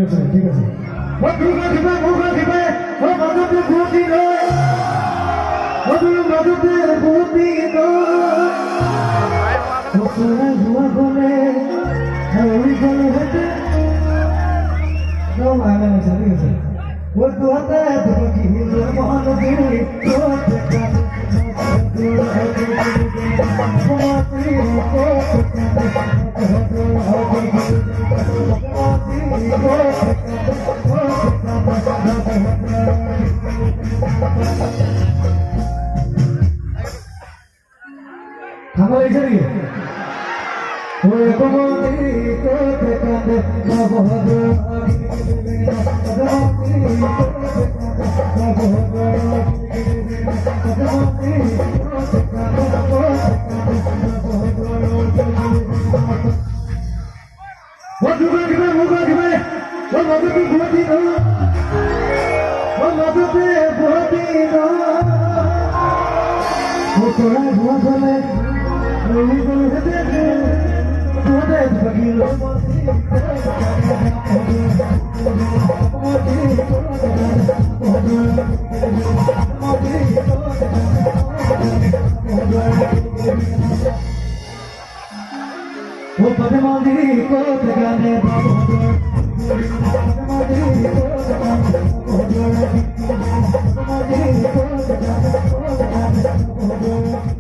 আছে ঠিক আছে ও দুর্গা দিবে ও মধুতে ভূতি নয় ও মধুতে ভূতি নয় ও সোনা ধোয়া বলে ওই বলে হেঁটে ও মানে আছে ঠিক আছে ও দুহাতে দুটি হিল মন দিলি তোতে কান থামা লাগছে নাকি ওই কমতি তোতে কাঁদে নবহদ वो पद्मावती को गाने पद्मावती को